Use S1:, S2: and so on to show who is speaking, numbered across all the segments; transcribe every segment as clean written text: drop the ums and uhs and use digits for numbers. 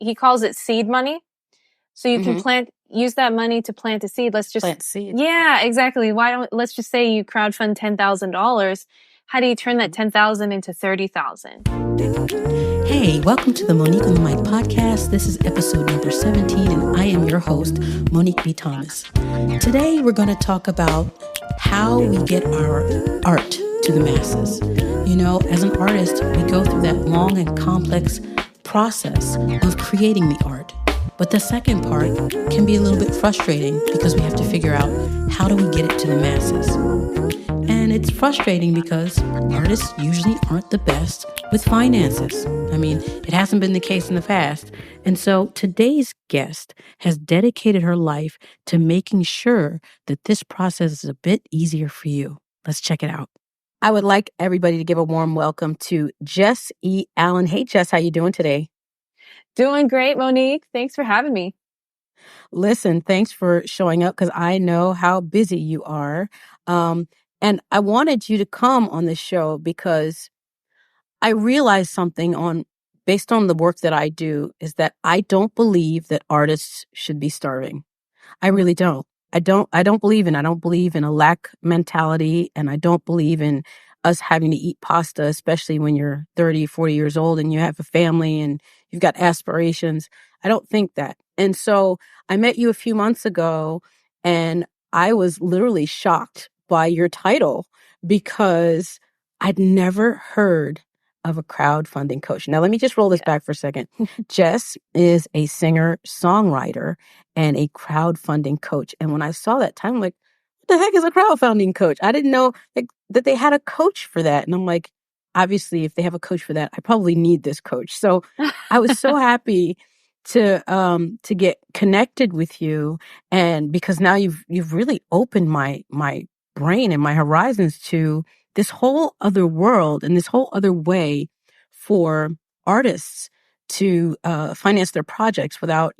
S1: he calls it seed money. So you
S2: Mm-hmm.
S1: can use that money to plant a seed.
S2: Plant seed.
S1: Yeah, exactly. Let's just say you crowdfund $10,000. How do you turn that 10,000 into 30,000?
S2: Hey, welcome to the Monique on the Mic podcast. This is episode number 17, and I am your host, Monique B. Thomas. Today, we're going to talk about how we get our art to the masses. You know, as an artist, we go through that long and complex process of creating the art. But the second part can be a little bit frustrating because we have to figure out how do we get it to the masses. And it's frustrating because artists usually aren't the best with finances. I mean, it hasn't been the case in the past. And so today's guest has dedicated her life to making sure that this process is a bit easier for you. Let's check it out. I would like everybody to give a warm welcome to Jess E. Allen. Hey, Jess, how you doing today?
S1: Doing great, Monique. Thanks for having me.
S2: Listen, thanks for showing up because I know how busy you are. And I wanted you to come on this show because I realized something based on the work that I do is that I don't believe that artists should be starving. I really don't. I don't believe in a lack mentality, and I don't believe in us having to eat pasta, especially when you're 30, 40 years old and you have a family and you've got aspirations. I don't think that. And so I met you a few months ago and I was literally shocked by your title because I'd never heard of a crowdfunding coach. Now, let me just roll this back for a second. Jess is a singer-songwriter and a crowdfunding coach. And when I saw that time, I'm like, what the heck is a crowdfunding coach? I didn't know that they had a coach for that. And I'm like, obviously, if they have a coach for that, I probably need this coach. So I was so happy to get connected with you. And because now you've really opened my brain and my horizons to this whole other world and this whole other way for artists to finance their projects without,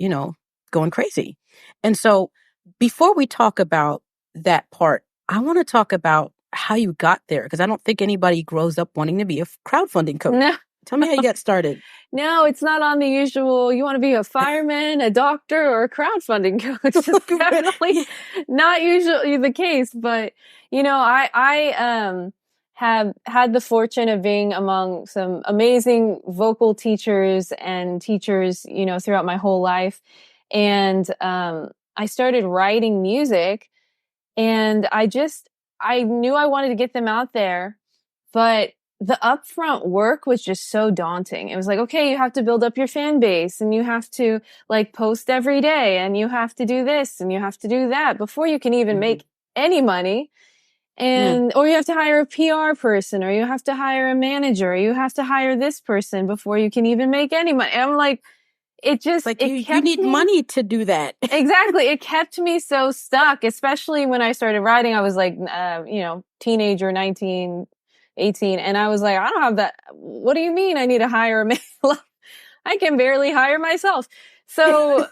S2: going crazy. And so before we talk about that part, I want to talk about how you got there, because I don't think anybody grows up wanting to be a crowdfunding coach.
S1: No.
S2: Tell me how you got started.
S1: No, it's not on the usual, you want to be a fireman, a doctor, or a crowdfunding coach. It's definitely not usually the case. But, I have had the fortune of being among some amazing vocal teachers and teachers, throughout my whole life. And I started writing music, and I knew I wanted to get them out there, but the upfront work was just so daunting. It was like, okay, you have to build up your fan base, and you have to post every day, and you have to do this and you have to do that before you can even make any money. Or you have to hire a PR person, or you have to hire a manager, or you have to hire this person before you can even make any money. And I'm like, you
S2: need money to do that.
S1: Exactly. It kept me so stuck, especially when I started writing. I was teenager, 19, 18. And I was like, I don't have that. What do you mean I need to hire a man? I can barely hire myself. So,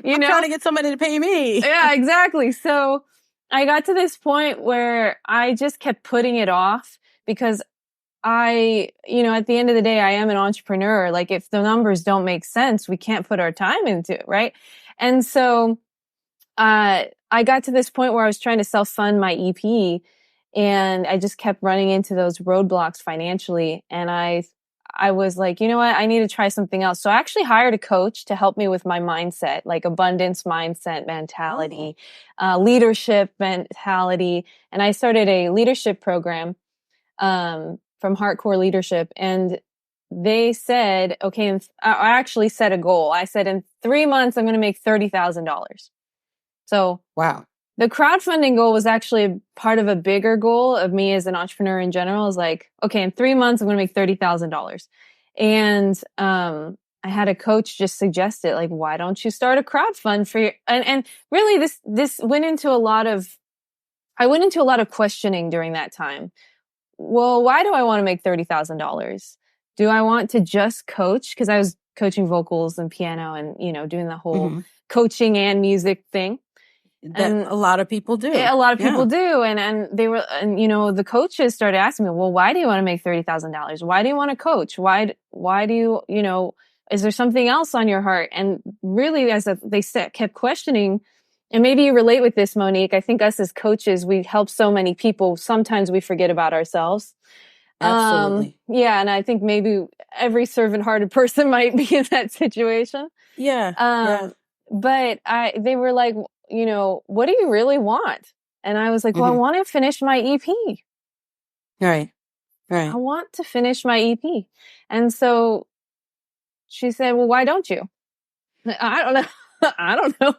S2: I'm trying to get somebody to pay me.
S1: Yeah, exactly. So I got to this point where I just kept putting it off because at the end of the day, I am an entrepreneur. If the numbers don't make sense, we can't put our time into it, right? And so, I got to this point where I was trying to self-fund my EP, and I just kept running into those roadblocks financially. And I was like, you know what? I need to try something else. So I actually hired a coach to help me with my mindset, abundance mindset mentality, leadership mentality. And I started a leadership program, from Hardcore Leadership. And they said, okay, I actually set a goal. I said, in 3 months, I'm going to make $30,000. So
S2: wow.
S1: The crowdfunding goal was actually part of a bigger goal of me as an entrepreneur in general. Is okay, in 3 months, I'm going to make $30,000. And, I had a coach just suggest it, why don't you start a crowdfund for your, and really this went into I went into a lot of questioning during that time. Well, why do I want to make $30,000? Do I want to just coach? Because I was coaching vocals and piano and, doing the whole coaching and music thing.
S2: That a lot of people do.
S1: A lot of people do. And they were, the coaches started asking me, well, why do you want to make $30,000? Why do you want to coach? Why do you, Is there something else on your heart? And really, they kept questioning, and maybe you relate with this, Monique. I think us as coaches, we help so many people. Sometimes we forget about ourselves.
S2: Absolutely.
S1: Yeah. And I think maybe every servant-hearted person might be in that situation.
S2: Yeah.
S1: But they were like, what do you really want? And I was like, well, I want to finish my EP.
S2: Right.
S1: I want to finish my EP. And so she said, well, why don't you? I don't know. I don't know.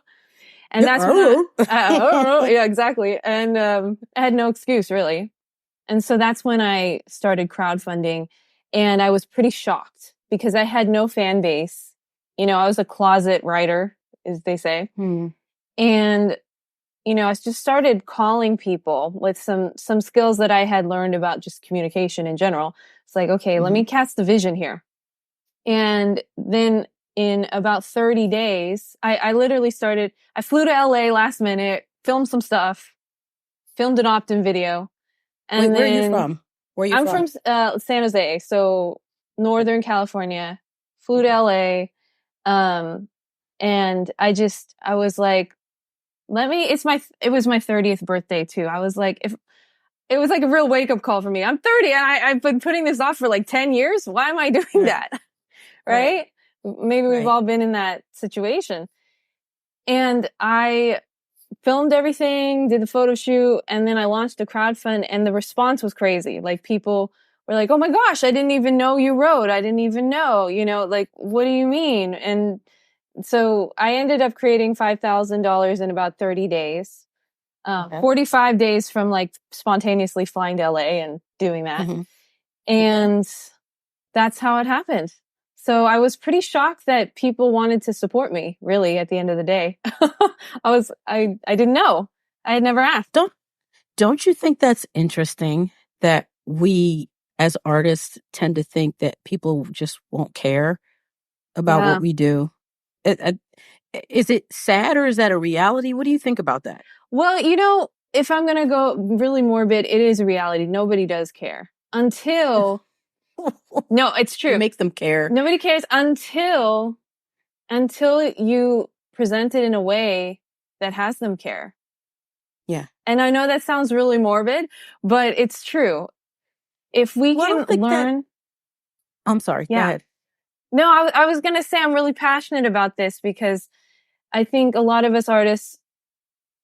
S1: And that's when I don't know. Yeah, exactly. And I had no excuse really. And so that's when I started crowdfunding, and I was pretty shocked because I had no fan base. I was a closet writer, as they say. And, I just started calling people with some skills that I had learned about just communication in general. It's like, okay, let me cast the vision here. And then in about 30 days, I literally I flew to LA last minute, filmed some stuff, filmed an opt-in video. And
S2: where are you from?
S1: I'm from San Jose, so Northern California. Flew to LA. And I was like, it was my 30th birthday too. I was like, it was like a real wake up call for me. I'm 30 and I've been putting this off for like 10 years. Why am I doing that? Right? Maybe we've all been in that situation. And I filmed everything, did the photo shoot, and then I launched a crowdfund, and the response was crazy. Like, people were like, oh my gosh, I didn't even know you wrote. I didn't even know, like, what do you mean? And so I ended up creating $5,000 in about 30 days, 45 days from like spontaneously flying to LA and doing that. And that's how it happened. So I was pretty shocked that people wanted to support me, really, at the end of the day. I didn't know. I had never asked.
S2: Don't you think that's interesting that we as artists tend to think that people just won't care about what we do? Is it sad, or is that a reality? What do you think about that?
S1: Well, if I'm going to go really morbid, it is a reality. Nobody does care until... No, it's true.
S2: Make them care.
S1: Nobody cares until you present it in a way that has them care.
S2: Yeah.
S1: And I know that sounds really morbid, but it's true. If we can learn...
S2: I'm sorry.
S1: Yeah.
S2: Go ahead.
S1: No, I was going to say I'm really passionate about this because I think a lot of us artists,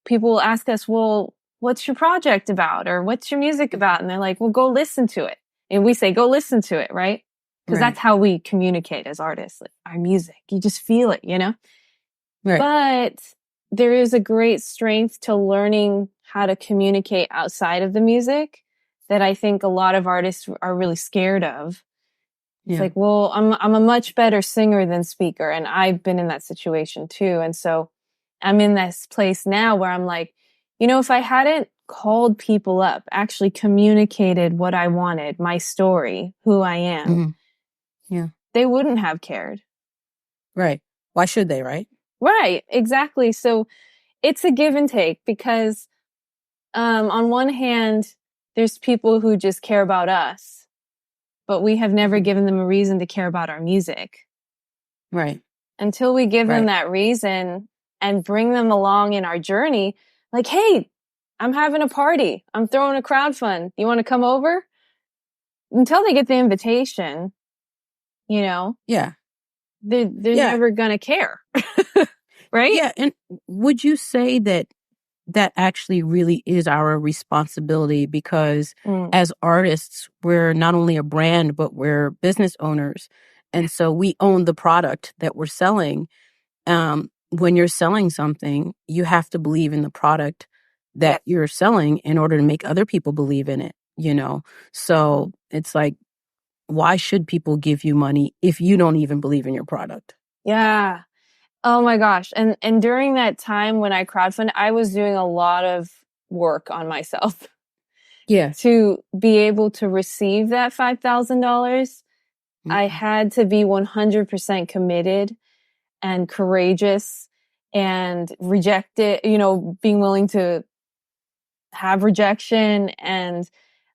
S1: people will ask us, well, what's your project about? Or what's your music about? And they're like, well, go listen to it. And we say, go listen to it, right? Because that's how we communicate as artists, like our music. You just feel it, Right. But there is a great strength to learning how to communicate outside of the music that I think a lot of artists are really scared of. It's like, well, I'm a much better singer than speaker. And I've been in that situation too. And so I'm in this place now where I'm like, if I hadn't called people up, actually communicated what I wanted, my story, who I am, they wouldn't have cared.
S2: Right. Why should they, right?
S1: Right. Exactly. So it's a give and take because on one hand, there's people who just care about us, but we have never given them a reason to care about our music.
S2: Right.
S1: Until we give them that reason and bring them along in our journey, like, hey, I'm having a party. I'm throwing a crowdfund. You want to come over? Until they get the invitation,
S2: Yeah.
S1: they're never going to care. Right?
S2: Yeah. And would you say that actually really is our responsibility? Because as artists, we're not only a brand, but we're business owners. And so we own the product that we're selling. When you're selling something, you have to believe in the product that you're selling in order to make other people believe in it, So it's like, why should people give you money if you don't even believe in your product?
S1: Yeah. Oh my gosh. And during that time when I crowdfunded, I was doing a lot of work on myself.
S2: Yeah.
S1: To be able to receive that $5,000, I had to be 100% committed and courageous and reject it, being willing to have rejection and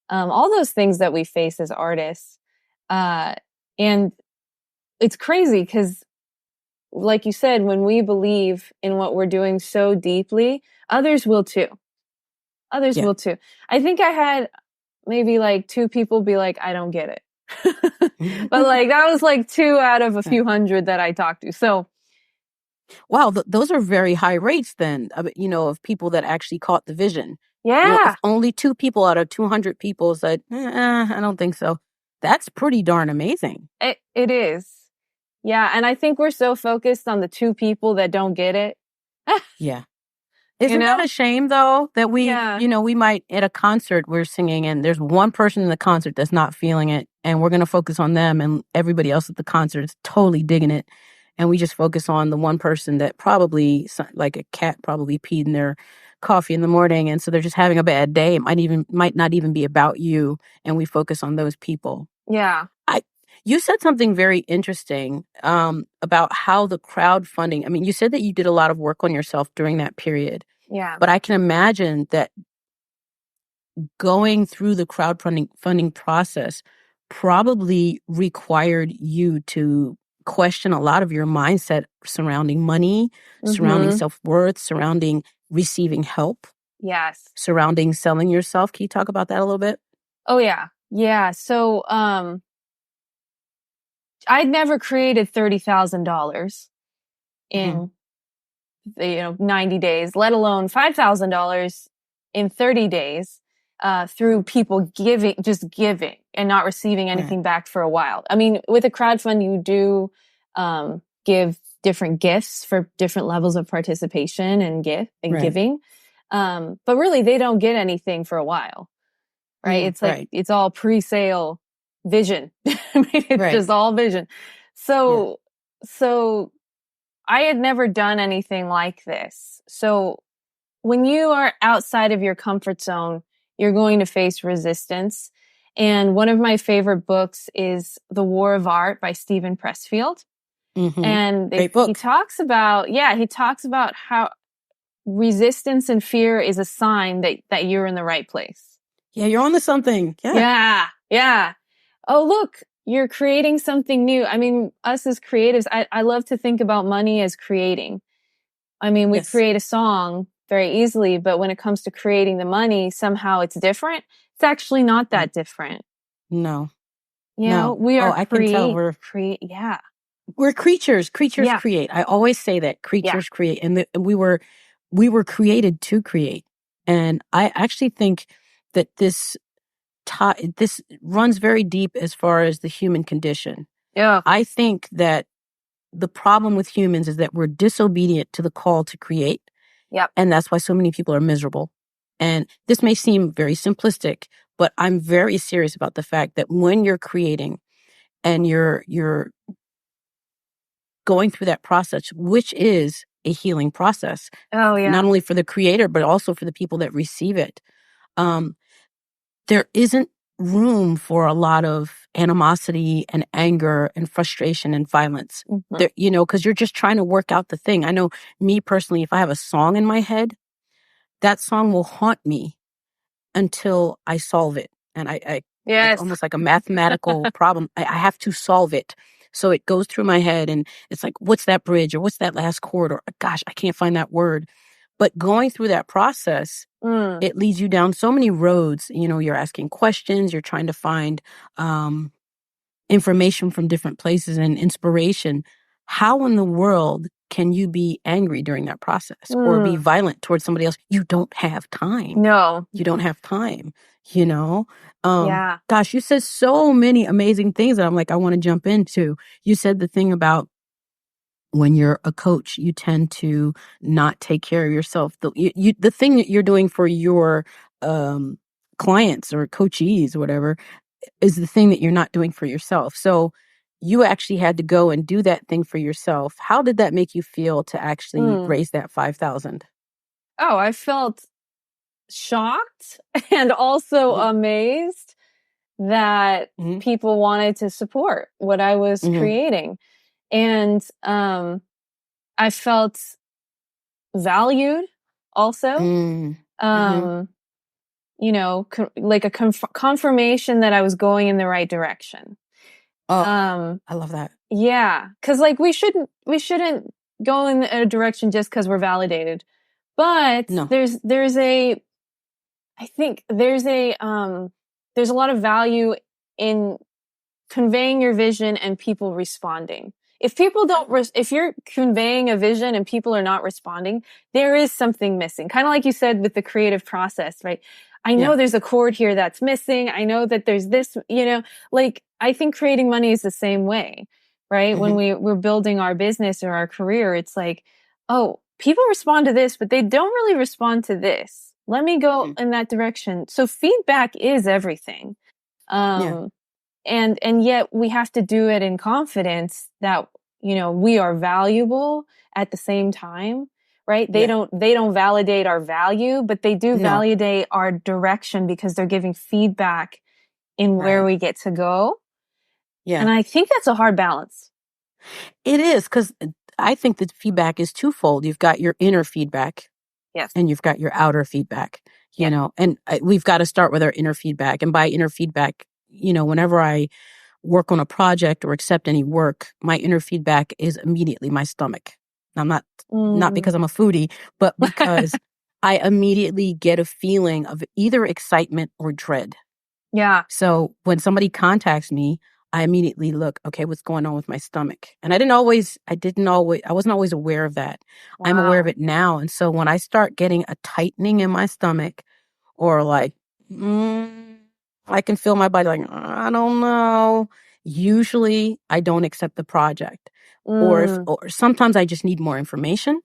S1: all those things that we face as artists. And it's crazy because, like you said, when we believe in what we're doing so deeply, others will too. Others
S2: Yeah.
S1: will too. I think I had maybe like 2 people be like, I don't get it. But like, that was like 2 out of a few hundred that I talked to. So,
S2: wow, those are very high rates then, of people that actually caught the vision.
S1: yeah,
S2: If only 2 people out of 200 people said, I don't think so. That's pretty darn amazing.
S1: it is. Yeah. And I think we're so focused on the 2 people that don't get it.
S2: Yeah.
S1: You
S2: Isn't
S1: know?
S2: that a shame though, that
S1: Yeah.
S2: we might at a concert we're singing and there's one person in the concert that's not feeling it and we're going to focus on them and everybody else at the concert is totally digging it. And we just focus on the one person that probably, like a cat, probably peed in their coffee in the morning. And so they're just having a bad day. It might not even be about you. And we focus on those people.
S1: Yeah.
S2: You said something very interesting about how the crowdfunding, I mean, you said that you did a lot of work on yourself during that period.
S1: Yeah.
S2: But I can imagine that going through the funding process probably required you to question a lot of your mindset surrounding money, surrounding self-worth, surrounding receiving help,
S1: Yes.
S2: surrounding selling yourself. Can you talk about that a little bit?
S1: Oh yeah. Yeah. So, I'd never created $30,000
S2: Mm-hmm.
S1: in 90 days, let alone $5,000 in 30 days, through people just giving and not receiving anything back for a while. I mean, with a crowdfund, you do, give different gifts for different levels of participation and giving. But really they don't get anything for a while, right? It's like, it's all pre-sale vision. I mean, it's just all vision. So I had never done anything like this. So when you are outside of your comfort zone, you're going to face resistance. And one of my favorite books is The War of Art by Stephen Pressfield.
S2: Mm-hmm.
S1: And
S2: Great book.
S1: he talks about how resistance and fear is a sign that you're in the right place.
S2: Yeah, you're on to something. Yeah.
S1: Yeah. Oh, look, you're creating something new. I mean, us as creatives, I love to think about money as creating. I mean, we create a song very easily, but when it comes to creating the money, somehow it's different. It's actually not that different.
S2: No.
S1: You know, we are
S2: I can tell
S1: we're
S2: creatures. Creatures create. I always say that creatures create, and we were created to create. And I actually think that this runs very deep as far as the human condition.
S1: Yeah.
S2: I think that the problem with humans is that we're disobedient to the call to create.
S1: Yep.
S2: And that's why so many people are miserable. And this may seem very simplistic, but I'm very serious about the fact that when you're creating and you're going through that process, which is a healing process.
S1: Oh, yeah.
S2: Not only for the creator, but also for the people that receive it. There isn't room for a lot of animosity and anger and frustration and violence. There, because you're just trying to work out the thing. I know me personally, if I have a song in my head, that song will haunt me until I solve it. And it's almost like a mathematical problem. I have to solve it. So it goes through my head and it's like, what's that bridge or what's that last chord or gosh, I can't find that word. But going through that process, it leads you down so many roads. You're asking questions, you're trying to find information from different places and inspiration. How in the world can you be angry during that process or be violent towards somebody else? You don't have time.
S1: No.
S2: You don't have time,
S1: Yeah.
S2: Gosh, you said so many amazing things that I'm like, I want to jump into. You said the thing about when you're a coach, you tend to not take care of yourself. The thing that you're doing for your clients or coachees or whatever is the thing that you're not doing for yourself. So you actually had to go and do that thing for yourself. How did that make you feel to actually raise that 5,000?
S1: Oh, I felt shocked and also amazed that people wanted to support what I was creating. And I felt valued also. Like a confirmation that I was going in the right direction.
S2: I love that.
S1: Yeah. Cause like we shouldn't go in a direction just cause we're validated. But
S2: No.
S1: I think there's a lot of value in conveying your vision and people responding. If people don't, if you're conveying a vision and people are not responding, there is something missing. Kind of like you said with the creative process, right? I
S2: Yeah.
S1: know there's a chord here that's missing. I know that there's this, like I think creating money is the same way, right? When
S2: Hmm.
S1: we're building our business or our career, it's like, oh, people respond to this, but they don't really respond to this. Let me go
S2: Hmm.
S1: in that direction. So feedback is everything.
S2: Yeah.
S1: Um, and yet we have to do it in confidence that we are valuable at the same time, right? they
S2: Yeah.
S1: don't they don't validate our value, but they do
S2: No.
S1: validate our direction because they're giving feedback in where
S2: Right.
S1: we get to go. And
S2: Yeah.
S1: I think that's a hard balance.
S2: It is, because I think that feedback is twofold. You've got your inner feedback
S1: Yes.
S2: and you've got your outer feedback,
S1: Yeah.
S2: and we've got to start with our inner feedback. And by inner feedback, whenever I work on a project or accept any work, my inner feedback is immediately my stomach. I'm not because
S1: Mm.
S2: I'm a foodie, but because I immediately get a feeling of either excitement or dread.
S1: Yeah.
S2: So when somebody contacts me, I immediately look, okay, what's going on with my stomach? And I wasn't always aware of that. I'm aware of
S1: Wow.
S2: it now. And so when I start getting a tightening in my stomach, or like, I can feel my body like, I don't know. Usually I don't accept the project.
S1: Mm.
S2: Or sometimes I just need more information.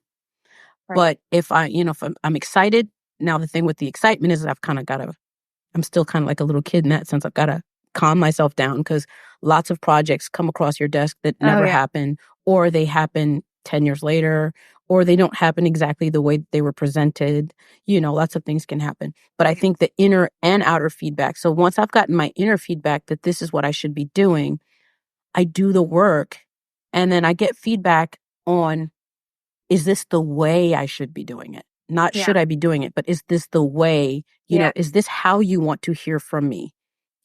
S1: Right.
S2: But if I'm excited, now the thing with the excitement is I'm still kind of like a little kid in that sense. I've got to calm myself down, because lots of projects come across your desk that
S1: Oh
S2: never
S1: yeah.
S2: happen, or they happen 10 years later, or they don't happen exactly the way they were presented. Lots of things can happen. But I think the inner and outer feedback. So once I've gotten my inner feedback that this is what I should be doing, I do the work, and then I get feedback on, is this the way I should be doing it? Not
S1: Yeah.
S2: should I be doing it, but is this the way,
S1: Yeah.
S2: is this how you want to hear from me?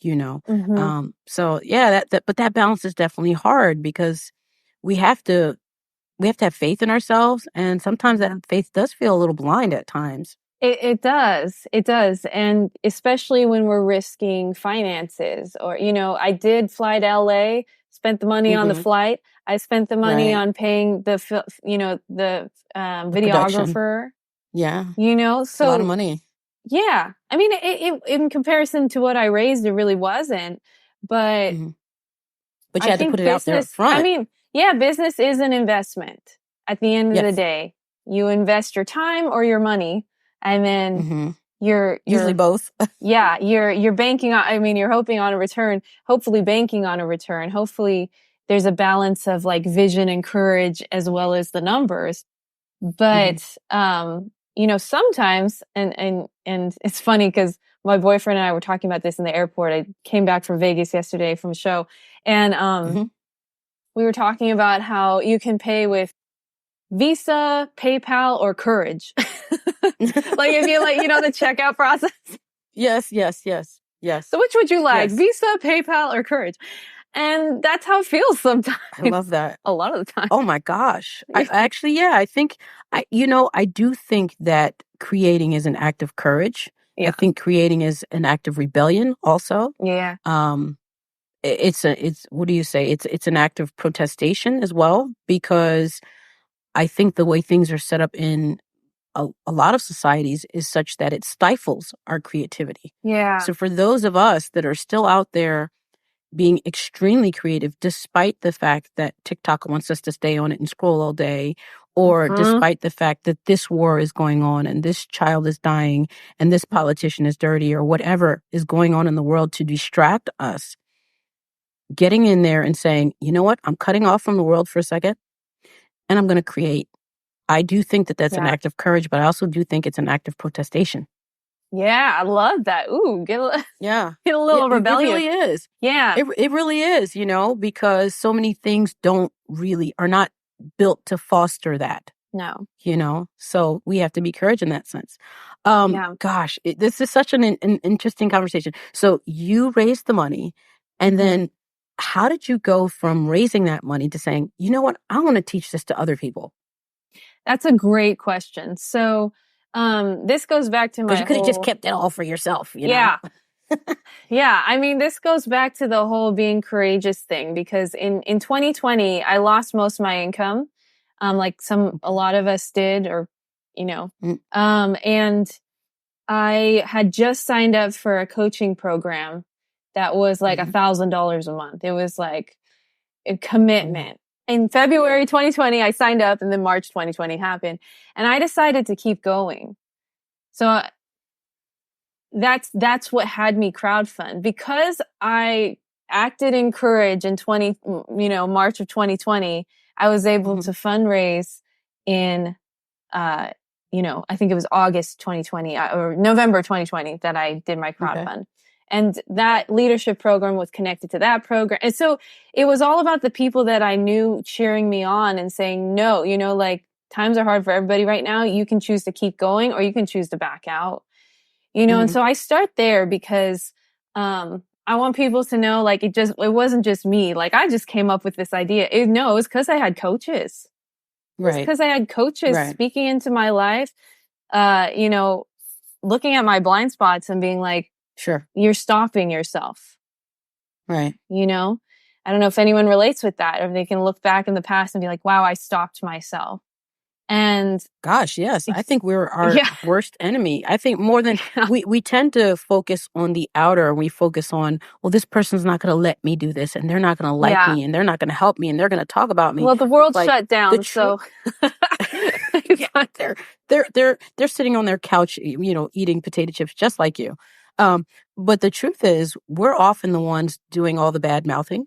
S2: You know?
S1: Mm-hmm.
S2: So yeah, but that balance is definitely hard, because we have to, have faith in ourselves. And sometimes that faith does feel a little blind at times.
S1: It does. It does. And especially when we're risking finances, or, I did fly to LA, spent the money on the
S2: Hmm.
S1: flight. I spent the money
S2: Right.
S1: on paying the
S2: The production.
S1: videographer,
S2: Yeah. It's a lot of
S1: so
S2: money.
S1: yeah, I mean, in comparison to what I raised, it really wasn't, but
S2: Hmm. But you
S1: I
S2: had to put
S1: think
S2: it out there up front.
S1: business is an investment. At the end of the
S2: Yes.
S1: day, you invest your time or your money, and then
S2: Hmm.
S1: you're
S2: Usually
S1: you're
S2: both.
S1: yeah, you're banking on, you're hoping on a return, hopefully banking on a return. Hopefully there's a balance of like vision and courage as well as the numbers.
S2: Hmm.
S1: But sometimes, and it's funny because my boyfriend and I were talking about this in the airport. I came back from Vegas yesterday from a show, and
S2: Hmm.
S1: we were talking about how you can pay with Visa, PayPal, or Courage. Like if you like, the checkout process.
S2: Yes, yes, yes,
S1: So
S2: yes,
S1: which would you like,
S2: yes.
S1: Visa, PayPal, or Courage? And that's how it feels sometimes.
S2: I love that.
S1: A lot of the time.
S2: Oh my gosh. I actually, yeah, I think I do think that creating is an act of courage. I
S1: Yeah.
S2: think creating is an act of rebellion also.
S1: Yeah.
S2: Um, it's what do you say? It's an act of protestation as well, because I think the way things are set up in a lot of societies is such that it stifles our creativity.
S1: Yeah.
S2: So for those of us that are still out there being extremely creative, despite the fact that TikTok wants us to stay on it and scroll all day, or
S1: Hmm.
S2: despite the fact that this war is going on and this child is dying and this politician is dirty, or whatever is going on in the world to distract us, getting in there and saying, you know what, I'm cutting off from the world for a second and I'm going to create. I do think that that's an
S1: Yeah.
S2: act of courage, but I also do think it's an act of protestation.
S1: Yeah. I love that. Ooh,
S2: Yeah.
S1: get a
S2: It,
S1: little
S2: it
S1: rebellious.
S2: really is.
S1: Yeah.
S2: It really is, because so many things are not built to foster that,
S1: No.
S2: so we have to be courage in that sense.
S1: Yeah.
S2: Gosh, this is such an interesting conversation. So you raised the money, and
S1: Hmm.
S2: then how did you go from raising that money to saying, you know what, I want to teach this to other people?
S1: That's a great question. So, this goes back to
S2: Because
S1: my
S2: you could have just
S1: whole,
S2: kept it all for yourself, you know?
S1: yeah. Yeah. I mean, this goes back to the whole being courageous thing because in 2020, I lost most of my income. Like a lot of us did, or, you know,
S2: Mm,
S1: and I had just signed up for a coaching program that was like
S2: mhm.
S1: $1,000 a month. It was like a
S2: Oh, wow.
S1: commitment. In February 2020, I signed up, and then March 2020 happened, and I decided to keep going. So that's what had me crowdfund, because I acted in courage in March of 2020. I was able
S2: Mhm.
S1: to fundraise in uh, I think it was August 2020 or November 2020 that I did my
S2: Okay.
S1: crowdfund. And that leadership program was connected to that program. And so it was all about the people that I knew cheering me on and saying, no, like, times are hard for everybody right now. You can choose to keep going, or you can choose to back out, and
S2: Mhm.
S1: so I start there because, I want people to know, like, it wasn't just me. Like, I just came up with this idea. No, it was because I had coaches. It's
S2: Right.
S1: because I had coaches
S2: Right.
S1: speaking into my life, uh, you know, looking at my blind spots and being like,
S2: Sure.
S1: you're stopping yourself,
S2: Right.
S1: you know? I don't know if anyone relates with that, or if they can look back in the past and be like, wow, I stopped myself. And
S2: Gosh, yes. I think we're our
S1: yeah,
S2: worst enemy. I think more than
S1: yeah,
S2: we tend to focus on the outer. We focus on, well, this person's not going to let me do this, and they're not going to like
S1: yeah.
S2: me, and they're not going to help me, and they're going to talk about me.
S1: Well, the
S2: It's
S1: world
S2: like
S1: shut
S2: the
S1: down,
S2: truth.
S1: so
S2: Yeah, they're sitting on their couch, eating potato chips just like you. But the truth is, we're often the ones doing all the bad mouthing,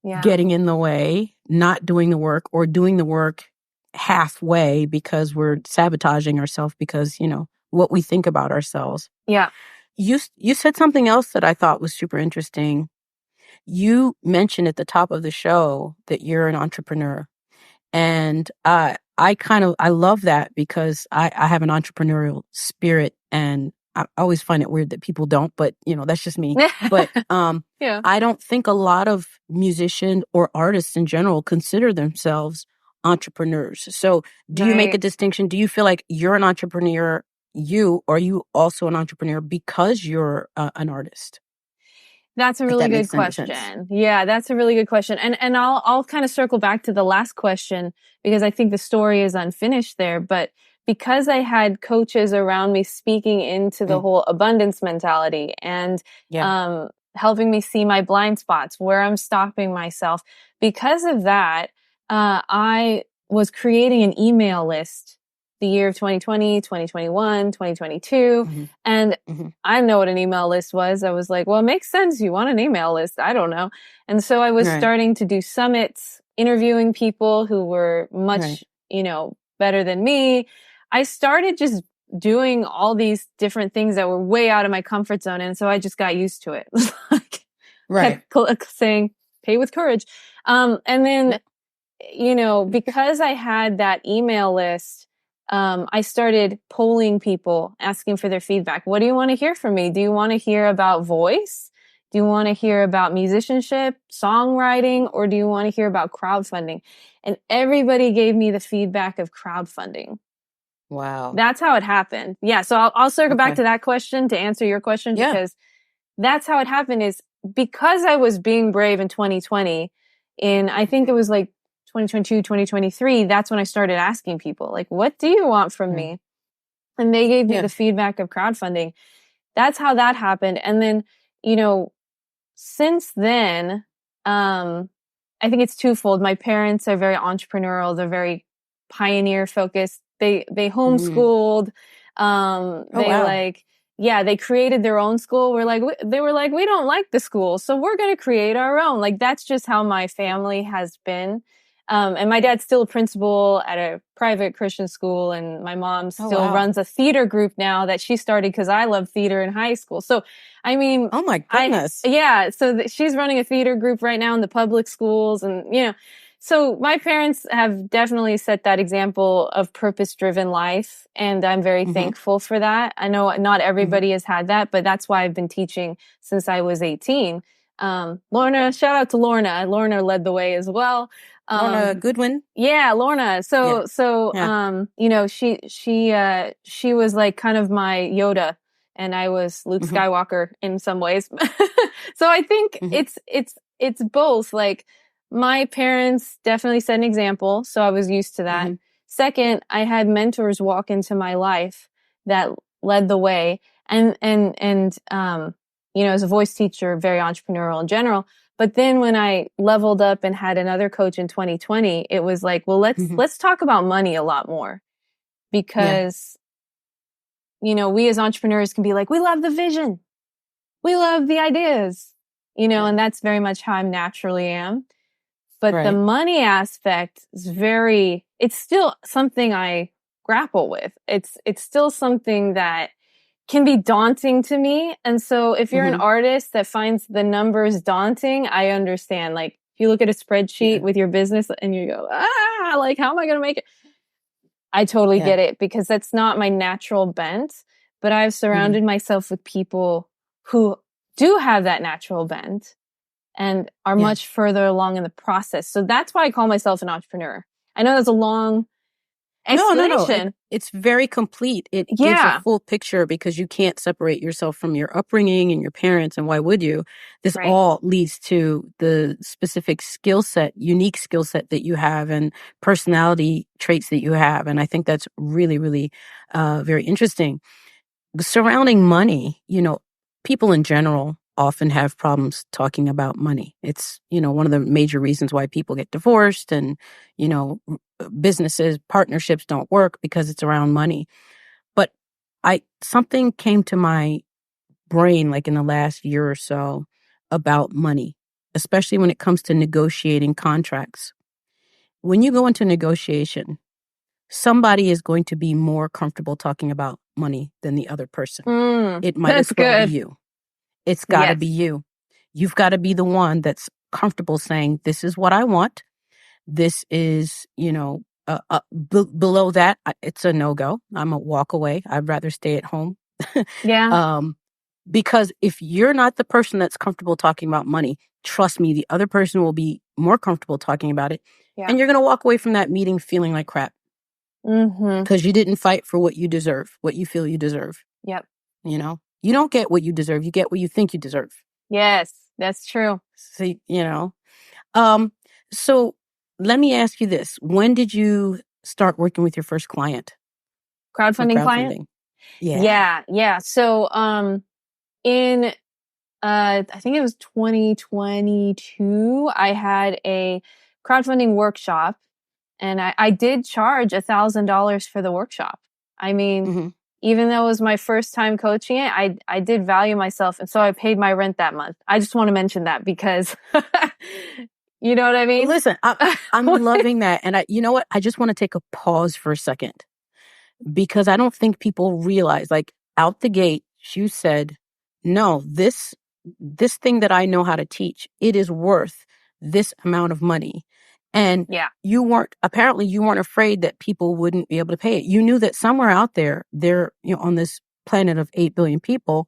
S1: yeah,
S2: getting in the way, not doing the work, or doing the work halfway because we're sabotaging ourselves because, what we think about ourselves.
S1: yeah.
S2: You said something else that I thought was super interesting. You mentioned at the top of the show that you're an entrepreneur. And I love that because I have an entrepreneurial spirit, and I always find it weird that people don't, but that's just me. But
S1: Yeah.
S2: I don't think a lot of musicians or artists in general consider themselves entrepreneurs. So do you make a
S1: Right.
S2: distinction? Do you feel like you're an entrepreneur, or are you also an entrepreneur because you're an artist?
S1: That's a
S2: If
S1: really
S2: that
S1: good
S2: makes any sense.
S1: question. Yeah, that's a really good question. And I'll kind of circle back to the last question because I think the story is unfinished there, but because I had coaches around me speaking into the
S2: Mm,
S1: whole abundance mentality and
S2: yeah.
S1: helping me see my blind spots, where I'm stopping myself, because of that, I was creating an email list the year of 2020, 2021, 2022,
S2: Hmm.
S1: and
S2: Hmm.
S1: I didn't know what an email list was. I was like, well, it makes sense. You want an email list. I don't know. And so I was
S2: Right.
S1: starting to do summits, interviewing people who were
S2: Right.
S1: much, better than me. I started just doing all these different things that were way out of my comfort zone. And so I just got used to it. Like,
S2: Right.
S1: kept saying, pay with courage. And then,
S2: Yeah.
S1: because I had that email list, I started polling people, asking for their feedback. What do you want to hear from me? Do you want to hear about voice? Do you want to hear about musicianship, songwriting, or do you want to hear about crowdfunding? And everybody gave me the feedback of crowdfunding.
S2: Wow.
S1: That's how it happened. Yeah. So I'll circle back
S2: Okay.
S1: to that question to answer your question,
S2: Yeah.
S1: because that's how it happened, is because I was being brave in 2020. I think it was like 2022, 2023. That's when I started asking people, like, what do you want from
S2: Right.
S1: me? And they gave me
S2: Yeah.
S1: the feedback of crowdfunding. That's how that happened. And then, you know, since then, I think it's twofold. My parents are very entrepreneurial. They're very pioneer focused. They
S2: Mhm.
S1: homeschooled.
S2: Oh,
S1: They
S2: wow.
S1: yeah, they created their own school. They were like, we don't like the school, so we're going to create our own. Like, that's just how my family has been. And my dad's still a principal at a private Christian school, and my mom
S2: Oh,
S1: still
S2: wow.
S1: runs a theater group now that she started because I loved theater in high school. So, I mean,
S2: Oh my goodness.
S1: yeah, so she's running a theater group right now in the public schools, and so my parents have definitely set that example of purpose-driven life, and I'm very
S2: Mhm.
S1: thankful for that. I know not
S2: Mhm.
S1: everybody has had that, but that's why I've been teaching since I was 18. Lorna, shout out to Lorna. Lorna led the way as well.
S2: Lorna Goodwin.
S1: Yeah, Lorna. So,
S2: Yeah.
S1: you know, she was like kind of my Yoda, and I was Luke
S2: Mm-hmm.
S1: Skywalker in some ways. So I think
S2: Mm-hmm.
S1: it's both. Like, my parents definitely set an example, so I was used to that.
S2: Mm-hmm.
S1: Second, I had mentors walk into my life that led the way, and you know, as a voice teacher, very entrepreneurial in general. But then when I leveled up and had another coach in 2020, it was like, well, let's talk about money a lot more, because, you know, we as entrepreneurs can be like, we love the vision. We love the ideas, you know, and that's very much how I naturally am. But the money aspect is it's still something I grapple with. It's still something that can be daunting to me. And so if you're an artist that finds the numbers daunting, I understand. Like, if you look at a spreadsheet with your business and you go, like, how am I going to make it? I totally get it, because that's not my natural bent, but I've surrounded myself with people who do have that natural bent and are much further along in the process. So that's why I call myself an entrepreneur. I know that's a long explanation.
S2: No. It's very complete. It gives a full picture, because you can't separate yourself from your upbringing and your parents. And why would you? This all leads to the specific unique skill set that you have, and personality traits that you have. And I think that's really, really very interesting. Surrounding money, you know, people in general often have problems talking about money. It's, you know, one of the major reasons why people get divorced, and, you know, businesses, partnerships don't work, because it's around money. But something came to my brain, like in the last year or so, about money, especially when it comes to negotiating contracts. When you go into negotiation, somebody is going to be more comfortable talking about money than the other person. It might as well be you. It's got to be you. You've got to be the one that's comfortable saying, this is what I want. This is, you know, below that, it's a no-go. I'm a walk away. I'd rather stay at home. Because if you're not the person that's comfortable talking about money, trust me, the other person will be more comfortable talking about it. And you're going to walk away from that meeting feeling like crap. Because you didn't fight for what you deserve, what you feel you deserve. You know, you don't get what you deserve. You get what you think you deserve.
S1: Yes, that's true.
S2: So, you know, so let me ask you this. When did you start working with your first client?
S1: Crowdfunding client? Yeah. So, in, I think it was 2022, I had a crowdfunding workshop, and I did charge $1,000 for the workshop. I mean, even though it was my first time coaching it, I did value myself. And so I paid my rent that month. I just want to mention that, because you know what I mean?
S2: Listen, I'm loving that. And you know what? I just want to take a pause for a second, because I don't think people realize, like, out the gate, you said, no, this thing that I know how to teach, it is worth this amount of money. And you weren't afraid that people wouldn't be able to pay it. You knew that somewhere out there, you know, on this planet of 8 billion people,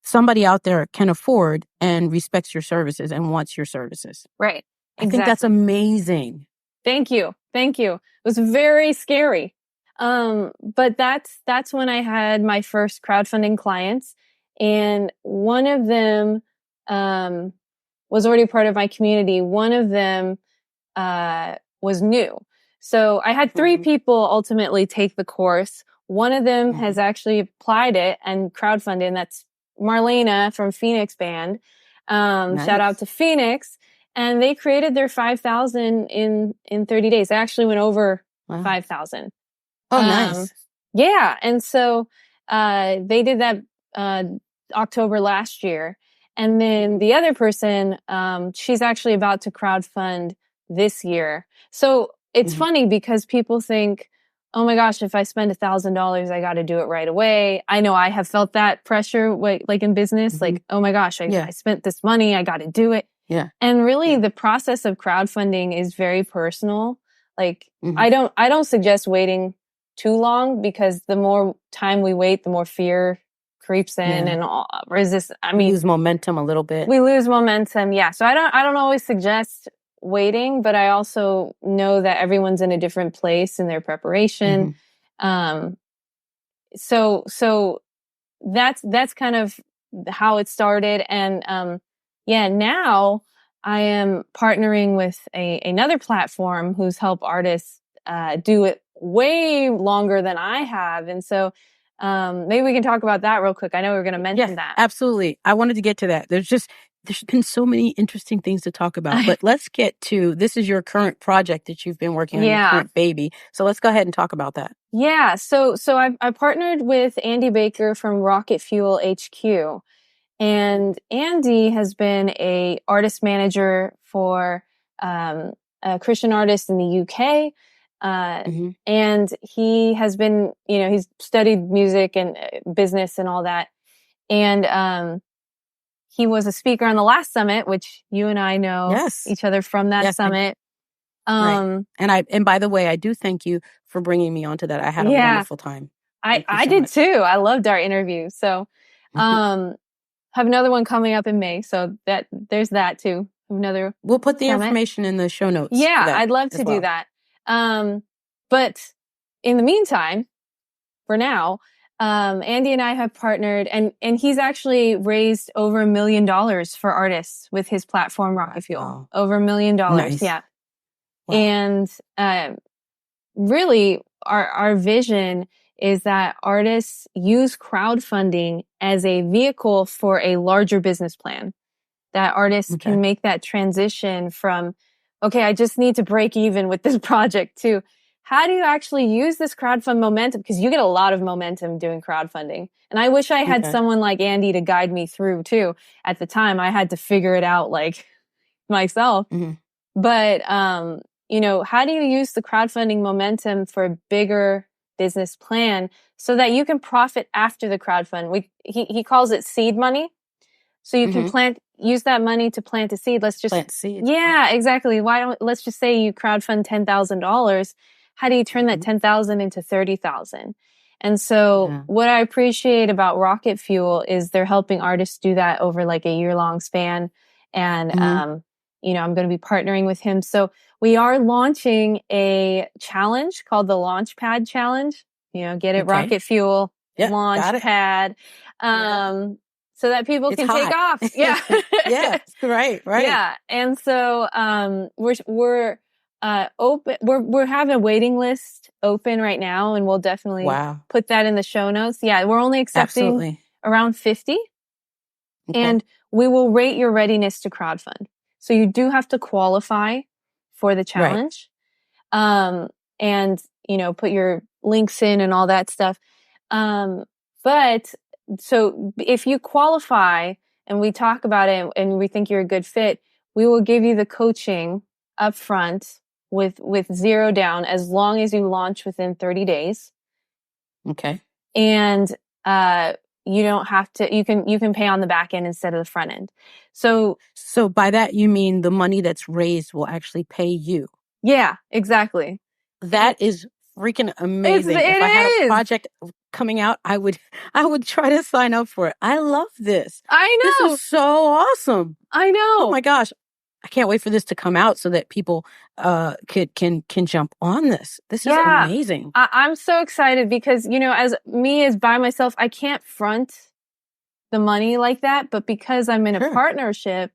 S2: somebody out there can afford and respects your services and wants your services.
S1: Right.
S2: I think that's amazing.
S1: Thank you. It was very scary. But that's when I had my first crowdfunding clients, and one of them, was already part of my community. One of them, was new. So I had 3 people ultimately take the course. One of them has actually applied it and crowdfunded, and that's Marlena from Phoenix Band. Shout out to Phoenix. And they created their 5,000 in 30 days. They actually went over 5,000.
S2: Oh, nice.
S1: Yeah. And so, they did that, October last year. And then the other person, she's actually about to crowdfund this year. So it's funny, because people think, oh my gosh, if I spend $1,000, I got to do it right away. I know I have felt that pressure, like in business, like, oh my gosh, I spent this money, I got to do it. And really the process of crowdfunding is very personal. Like, I don't suggest waiting too long, because the more time we wait, the more fear creeps in
S2: Yeah.
S1: and resist. I
S2: We
S1: mean,
S2: lose momentum a little bit.
S1: we lose momentum. Yeah. So I don't always suggest waiting, but I also know that everyone's in a different place in their preparation. Um, so that's kind of how it started. And, yeah, now I am partnering with another platform who's helped artists, do it way longer than I have. And so, maybe we can talk about that real quick. I know we were going to mention
S2: Yes,
S1: that.
S2: absolutely. I wanted to get to that. There's been so many interesting things to talk about, but let's get to, this is your current project that you've been working on, your
S1: Yeah.
S2: current baby. So let's go ahead and talk about that.
S1: Yeah. So I partnered with Andy Baker from Rocket Fuel HQ. And Andy has been a artist manager for a Christian artist in the UK. And he has been, he's studied music and business and all that. And he was a speaker on the last summit, which you and I know
S2: Yes.
S1: each other from that
S2: Yes,
S1: summit.
S2: Right. And by the way, I do thank you for bringing me onto that. I had a wonderful time.
S1: I did
S2: much.
S1: too. I loved our interview. So, have another one coming up in May. So there's that too. Another.
S2: We'll put the
S1: summit.
S2: Information in the show notes.
S1: Yeah, I'd love to do that. But in the meantime, for now, Andy and I have partnered, and he's actually raised over $1 million for artists with his platform Rocket Fuel. Over $1 million.
S2: Nice.
S1: Yeah.
S2: Wow.
S1: And really our vision is that artists use crowdfunding as a vehicle for a larger business plan. That artists can make that transition from, okay, I just need to break even with this project, to how do you actually use this crowdfund momentum? Because you get a lot of momentum doing crowdfunding. And I wish I had someone like Andy to guide me through too. At the time, I had to figure it out like myself. But, how do you use the crowdfunding momentum for a bigger business plan so that you can profit after the crowdfund? He calls it seed money. So you can use that money to plant a seed. Let's just
S2: plant seed.
S1: Yeah, exactly. Let's just say you crowdfund $10,000. How do you turn that 10,000 into 30,000? And so what I appreciate about Rocket Fuel is they're helping artists do that over like a year-long span. And, I'm going to be partnering with him. So we are launching a challenge called the Launchpad Challenge. Get it, Rocket Fuel, Launchpad. So that people can take off. Yeah.
S2: Yeah. Right.
S1: Yeah. And so, we're open. We're having a waiting list open right now, and we'll definitely put that in the show notes. Yeah. We're only accepting around 50, and we will rate your readiness to crowdfund. So you do have to qualify for the challenge. And, put your links in and all that stuff. But so if you qualify and we talk about it and we think you're a good fit, we will give you the coaching up front with zero down as long as you launch within 30 days.
S2: Okay.
S1: And, you don't have to, you can pay on the back end instead of the front end. So
S2: by that, you mean the money that's raised will actually pay you?
S1: Yeah, exactly.
S2: That is freaking amazing. If I had a project coming out, I would try to sign up for it. I love this.
S1: I know.
S2: This is so awesome.
S1: I know.
S2: Oh my gosh. I can't wait for this to come out so that people can jump on this. This is amazing.
S1: I'm so excited because, as by myself, I can't front the money like that. But because I'm in a partnership,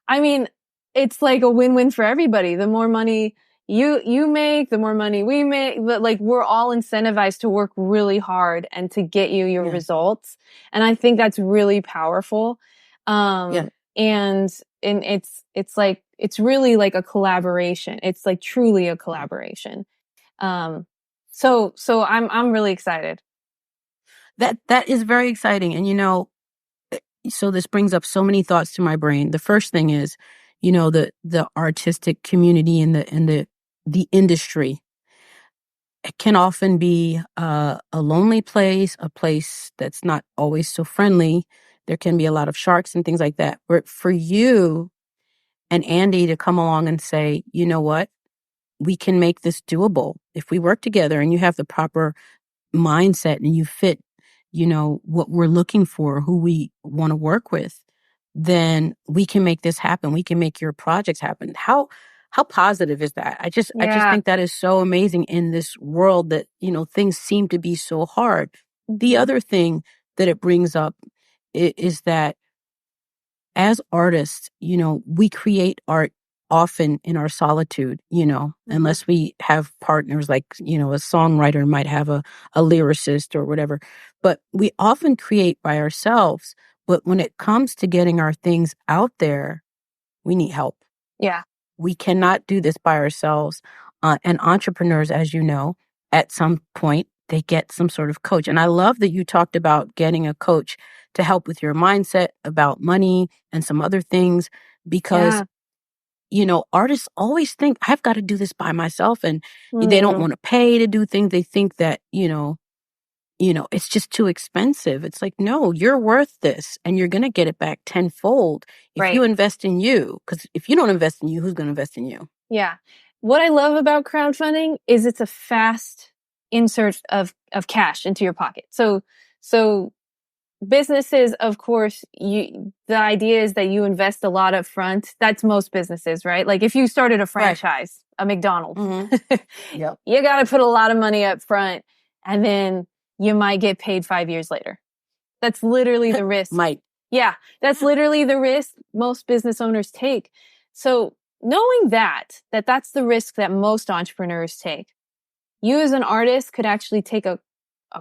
S1: I mean, it's like a win-win for everybody. The more money you make, the more money we make. But like, we're all incentivized to work really hard and to get you your results. And I think that's really powerful. And it's really like a collaboration. It's like truly a collaboration. So I'm really excited.
S2: That is very exciting. And so this brings up so many thoughts to my brain. The first thing is, the artistic community and the industry, it can often be a lonely place, a place that's not always so friendly. There can be a lot of sharks and things like that. But for you and Andy to come along and say, you know what, we can make this doable if we work together and you have the proper mindset and you fit what we're looking for, who we want to work with, then we can make this happen. We can make your projects happen. How positive is that? I just think that is so amazing in this world that, things seem to be so hard. The other thing that it brings up is that as artists, we create art often in our solitude, unless we have partners like, a songwriter might have a lyricist or whatever. But we often create by ourselves. But when it comes to getting our things out there, we need help.
S1: Yeah.
S2: We cannot do this by ourselves. And entrepreneurs, as you know, at some point, they get some sort of coach. And I love that you talked about getting a coach to help with your mindset about money and some other things, because, artists always think, I've got to do this by myself. And they don't want to pay to do things. They think that, it's just too expensive. It's like, no, you're worth this and you're going to get it back tenfold if you invest in you. Because if you don't invest in you, who's going to invest in you?
S1: Yeah. What I love about crowdfunding is it's a fast insert of cash into your pocket. So businesses, of course, the idea is that you invest a lot up front. That's most businesses, right? Like if you started a franchise, a McDonald's,
S2: Yep.
S1: you got to put a lot of money up front and then you might get paid 5 years later. That's literally the risk. Yeah, that's literally the risk most business owners take. So knowing that's the risk that most entrepreneurs take, you as an artist could actually take a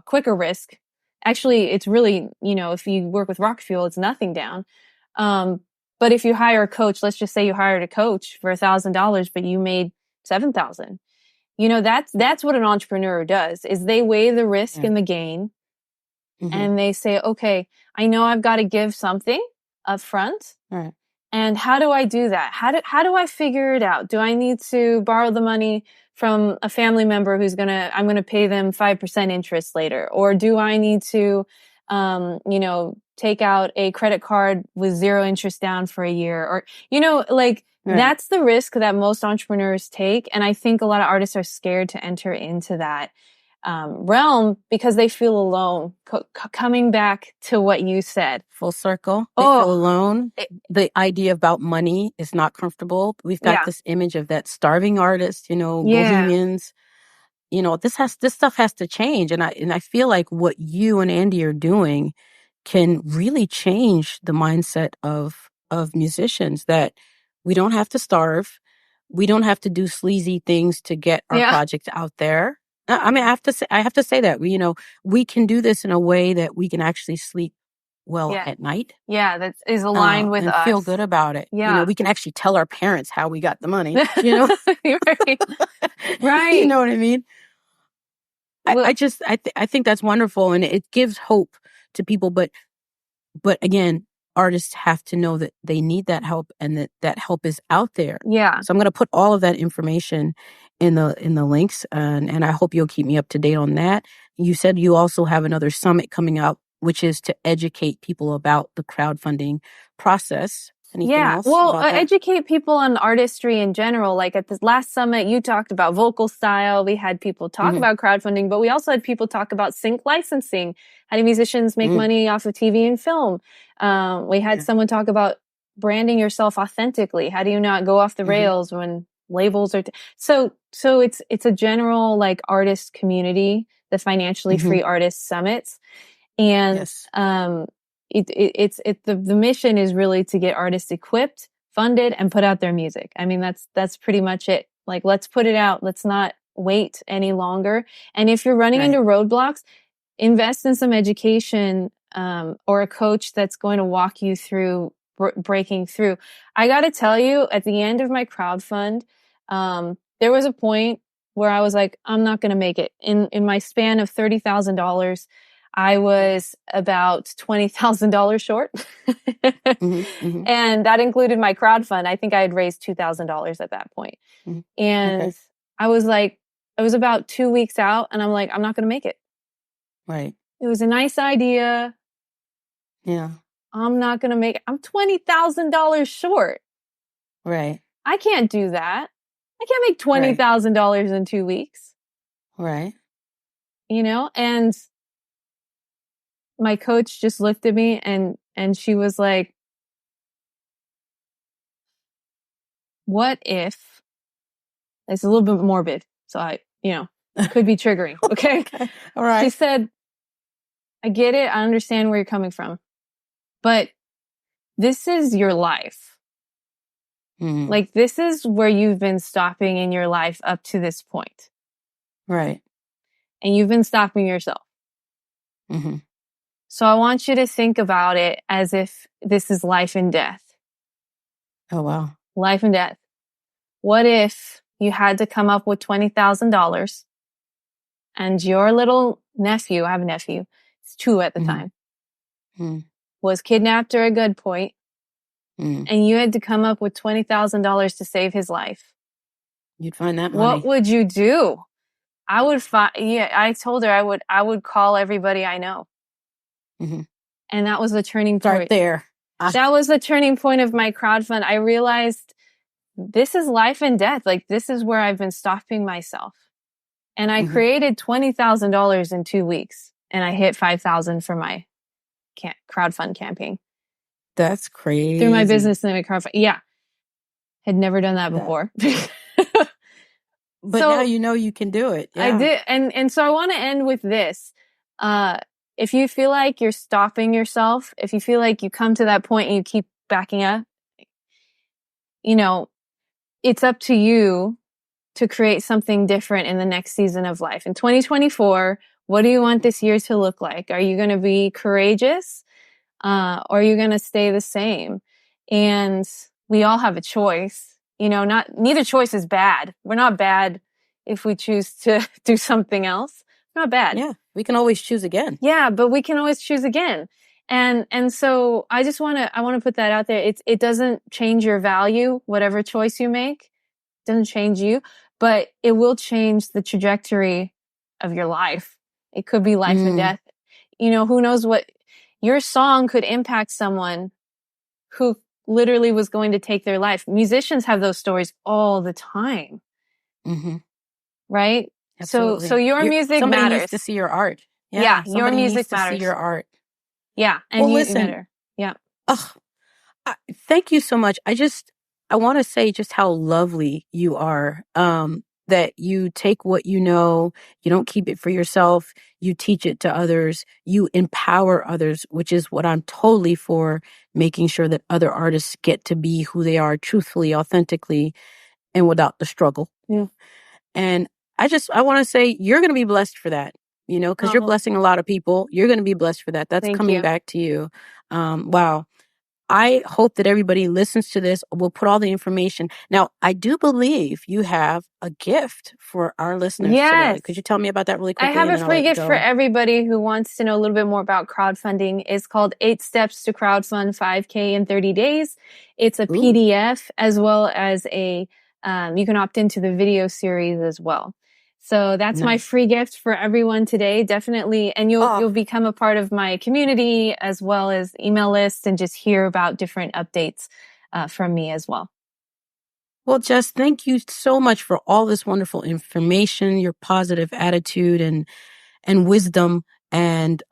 S1: quicker risk. Actually, it's really, if you work with Rocket Fuel, it's nothing down. But if you hire a coach, let's just say you hired a coach for $1,000, but you made $7,000. That's what an entrepreneur does, is they weigh the risk and the gain. And they say, okay, I know I've got to give something up front.
S2: Right.
S1: And how do I do that? How do I figure it out? Do I need to borrow the money from a family member I'm going to pay them 5% interest later? Or do I need to, take out a credit card with 0 interest down for a year? Or, that's the risk that most entrepreneurs take. And I think a lot of artists are scared to enter into that realm because they feel alone. Coming back to what you said.
S2: Full circle. They feel alone. The idea about money is not comfortable. We've got this image of that starving artist, bohemians. This stuff has to change. And I feel like what you and Andy are doing can really change the mindset of musicians, that we don't have to starve. We don't have to do sleazy things to get our project out there. I mean, I have to say that we can do this in a way that we can actually sleep well at night.
S1: Yeah, that is aligned with
S2: and
S1: us.
S2: Feel good about it.
S1: Yeah,
S2: we can actually tell our parents how we got the money.
S1: Right.
S2: You know what I mean? I think that's wonderful, and it gives hope to people. But again, artists have to know that they need that help and that help is out there.
S1: Yeah.
S2: So I'm going to put all of that information in the links, and I hope you'll keep me up to date on that. You said you also have another summit coming up, which is to educate people about the crowdfunding process. Anything else?
S1: Well, educate people on artistry in general. Like at this last summit, you talked about vocal style. We had people talk about crowdfunding, but we also had people talk about sync licensing. How do musicians make money off of TV and film? We had someone talk about branding yourself authentically. How do you not go off the rails when labels are... So it's a general like artist community, the financially free artist summits. And, the mission is really to get artists equipped, funded, and put out their music. I mean, that's pretty much it. Like, let's put it out. Let's not wait any longer. And if you're running into roadblocks, invest in some education, or a coach that's going to walk you through breaking through. I got to tell you, at the end of my crowdfund, there was a point where I was like, I'm not going to make it. In my span of $30,000, I was about $20,000 short. And that included my crowdfund. I think I had raised $2,000 at that point. And I was like, it was about 2 weeks out and I'm like, I'm not going to make it.
S2: Right.
S1: It was a nice idea.
S2: Yeah.
S1: I'm not going to make it. I'm $20,000 short.
S2: Right.
S1: I can't do that. I can't make $20,000 in 2 weeks.
S2: Right.
S1: And my coach just looked at me and she was like, what if, it's a little bit morbid, so could be triggering. Okay.
S2: Okay. All right.
S1: She said, I get it. I understand where you're coming from, but this is your life.
S2: Mm-hmm.
S1: Like, this is where you've been stopping in your life up to this point.
S2: Right.
S1: And you've been stopping yourself.
S2: Mm-hmm.
S1: So I want you to think about it as if this is life and death.
S2: Oh, wow.
S1: Life and death. What if you had to come up with $20,000 and your little nephew, I have a nephew, it's 2 at the time, was kidnapped or a gunpoint, and you had to come up with $20,000 to save his life?
S2: You'd find that money.
S1: What would you do? I would I told her I would call everybody I know.
S2: Mm-hmm.
S1: And that was the turning point.
S2: Start there.
S1: That was the turning point of my crowdfund. I realized this is life and death. Like, this is where I've been stopping myself. And I created $20,000 in 2 weeks, and I hit 5,000 for my crowdfund campaign.
S2: That's crazy.
S1: Through my business and my crowdfund. Yeah. Had never done that before.
S2: But so, now you know you can do it. Yeah.
S1: I did. And so I want to end with this. If you feel like you're stopping yourself, if you feel like you come to that point and you keep backing up, it's up to you to create something different in the next season of life. In 2024, what do you want this year to look like? Are you going to be courageous? Or are you going to stay the same? And we all have a choice. Neither choice is bad. We're not bad if we choose to do something else. We're not bad.
S2: Yeah. We can always choose again.
S1: Yeah, but we can always choose again. And so I want to put that out there. It doesn't change your value, whatever choice you make. It doesn't change you, but it will change the trajectory of your life. It could be life and death. Who knows what your song could impact someone who literally was going to take their life. Musicians have those stories all the time. Mm-hmm. Right? Absolutely. So your music
S2: somebody
S1: matters.
S2: Needs to see your art.
S1: Yeah, your music
S2: matters. To see your art.
S1: Yeah, and you matter. Yeah.
S2: Thank you so much. I want to say just how lovely you are. That you take what you know, you don't keep it for yourself, you teach it to others, you empower others, which is what I'm totally for, making sure that other artists get to be who they are truthfully, authentically, and without the struggle. Yeah. And I want to say you're going to be blessed for that, because you're blessing a lot of people. You're going to be blessed for that. That's coming back to you. Wow. I hope that everybody listens to this. We'll put all the information. Now, I do believe you have a gift for our listeners today. Could you tell me about that really quickly?
S1: I have a free gift for everybody who wants to know a little bit more about crowdfunding. It's called 8 Steps to Crowdfund 5K in 30 Days. It's a PDF as well as you can opt into the video series as well. So that's my free gift for everyone today. Definitely. And you'll become a part of my community as well as email list and just hear about different updates from me as well.
S2: Well, Jess, thank you so much for all this wonderful information, your positive attitude and wisdom, and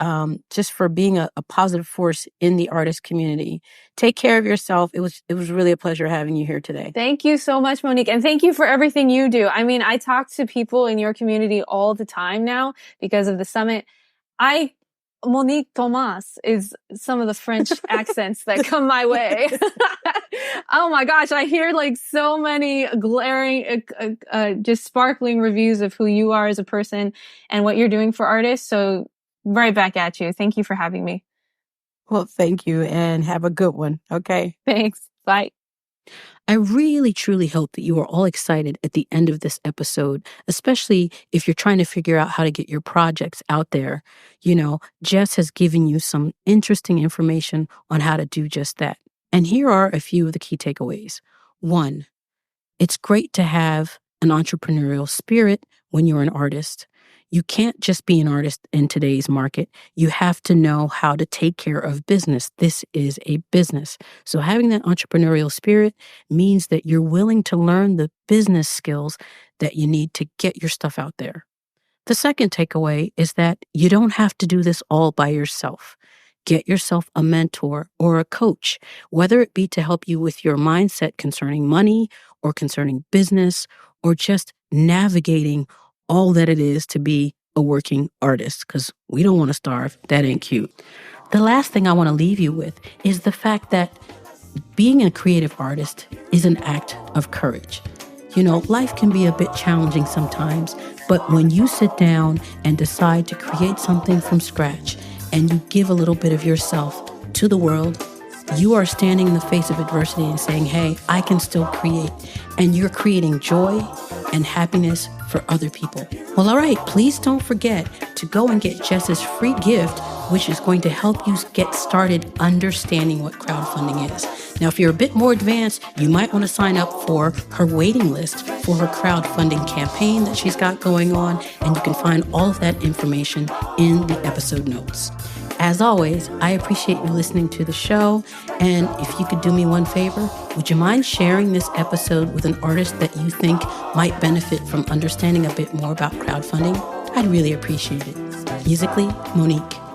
S2: just for being a positive force in the artist community. Take care of yourself. It was really a pleasure having you here today.
S1: Thank you so much, Monique. And thank you for everything you do. I mean, I talk to people in your community all the time now because of the summit. Monique Thomas is some of the French accents that come my way. Oh my gosh. I hear like so many glaring, just sparkling reviews of who you are as a person and what you're doing for artists. So right back at you. Thank you for having me.
S2: Well, thank you and have a good one. Okay.
S1: Thanks. Bye.
S2: I really, truly hope that you are all excited at the end of this episode, especially if you're trying to figure out how to get your projects out there. Jess has given you some interesting information on how to do just that. And here are a few of the key takeaways. 1, it's great to have an entrepreneurial spirit when you're an artist. You can't just be an artist in today's market. You have to know how to take care of business. This is a business. So having that entrepreneurial spirit means that you're willing to learn the business skills that you need to get your stuff out there. The second takeaway is that you don't have to do this all by yourself. get yourself a mentor or a coach, whether it be to help you with your mindset concerning money or concerning business or just navigating all that it is to be a working artist, because we don't want to starve. That ain't cute. The last thing I want to leave you with is the fact that being a creative artist is an act of courage. You know, life can be a bit challenging sometimes, but when you sit down and decide to create something from scratch and you give a little bit of yourself to the world, you are standing in the face of adversity and saying, hey, I can still create. And you're creating joy and happiness for other people. Well, all right, please don't forget to go and get Jess's free gift, which is going to help you get started understanding what crowdfunding is. Now, if you're a bit more advanced, you might want to sign up for her waiting list for her crowdfunding campaign that she's got going on, and you can find all of that information in the episode notes. As always, I appreciate you listening to the show, and if you could do me one favor, would you mind sharing this episode with an artist that you think might benefit from understanding a bit more about crowdfunding? I'd really appreciate it. Musically, Monique.